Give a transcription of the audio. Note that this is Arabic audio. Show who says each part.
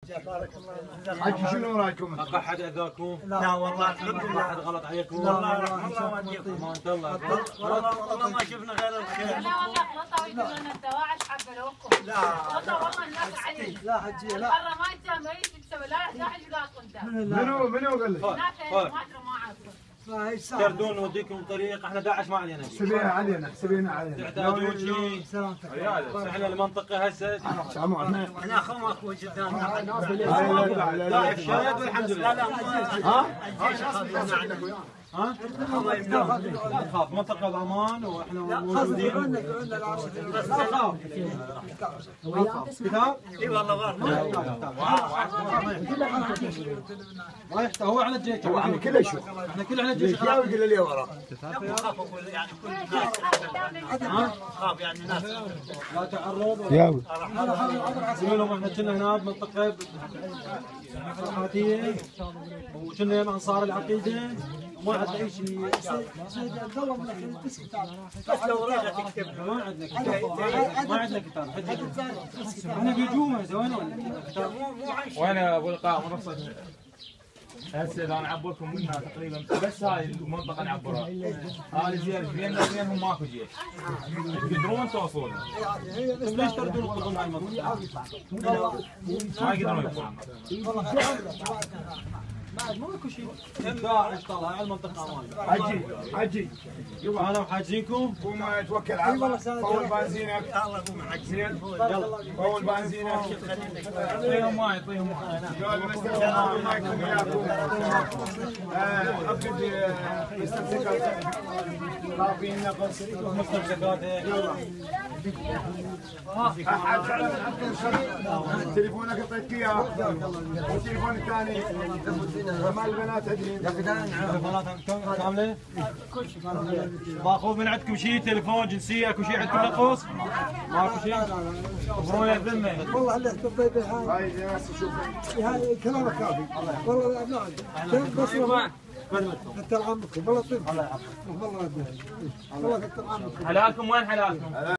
Speaker 1: بارك الله.
Speaker 2: حجي شنو رايكم؟
Speaker 3: احد اذاكم؟
Speaker 1: لا والله الحمد لله.
Speaker 3: احد غلط عليكم؟
Speaker 1: والله ما نجيكم.
Speaker 3: ما انت الله
Speaker 1: والله ما شفنا غير الخير.
Speaker 4: لا والله غلطوا يقولون الدواء حق لكم.
Speaker 1: لا
Speaker 4: غلطوا والله الناس عليك.
Speaker 1: لا حجي لا.
Speaker 4: الحرة ما انت ما تسوي لا حج لا قدام.
Speaker 2: منو قال لك؟
Speaker 4: هناك ما ادري ما اعرف.
Speaker 3: تردون نوديكم طريق احنا 11 ما علينا.
Speaker 2: سبينا علينا.
Speaker 3: تعتادون شيء.
Speaker 1: سلامتك.
Speaker 3: احنا المنطقه هسه
Speaker 1: انا اخوك وجدان.
Speaker 3: لا الشاهد والحمد لله.
Speaker 1: لا
Speaker 3: ها؟ لا تخاف منطقه بامان واحنا موجودين. كتاب؟
Speaker 1: اي والله
Speaker 3: ما يحتاج هو على الجيش.
Speaker 2: احنا كله يشوف.
Speaker 3: احنا كل على الجيش.
Speaker 2: يا ويقول لي ورا.
Speaker 1: يعني كل الناس خاف يعني الناس
Speaker 3: لا تعرض.
Speaker 2: ياوي.
Speaker 3: يقولون لهم احنا كنا هنا بمنطقه حاتيه وكنا من انصار العقيده وما عندنا اي شيء.
Speaker 1: بس لو راجع تكتب
Speaker 3: ما عندنا كتاب. ما عندنا كتاب. احنا بيجومه زين ولا كتاب؟
Speaker 5: وين ابو لقاء منصه؟ هسه اذا نعبر لكم منها تقريبا بس هاي المنطقه نعبرها. هذه زين بيننا وبينهم ماكو جيش. تقدرون توصلون.
Speaker 3: ليش تردون القضم على المنطقه؟
Speaker 5: ما يقدرون يوصلون.
Speaker 3: ماكو شيء. داعش طلع على المنطقه امان.
Speaker 2: حجي
Speaker 3: انا وحاجينكم.
Speaker 2: قوم توكل على الله. فول بنزينك.
Speaker 1: الله يقوم حق
Speaker 2: زين. فول بنزينك.
Speaker 5: اعطيهم ماي اعطيهم ماي.
Speaker 2: قال مستر ما يكون وياكم. افقد مستر خافين نقص.
Speaker 3: مصدر زكاه.
Speaker 2: تليفونك اعطيتك اياه والتليفون الثاني مال البنات ادري
Speaker 3: تليفونات كامله؟ باخذ من عندكم شيء تليفون جنسيه اكو شيء عندكم نقص؟ ماكو شيء؟ خبروني الذمه.
Speaker 1: والله اللي تطيب هاي
Speaker 2: هاي ناس شوفوا
Speaker 1: هاي كلامك كافي والله ما عندي بس انت عمكم والله طيب الله يعافيك والله كثر عمكم
Speaker 5: حلالكم وين حلالكم؟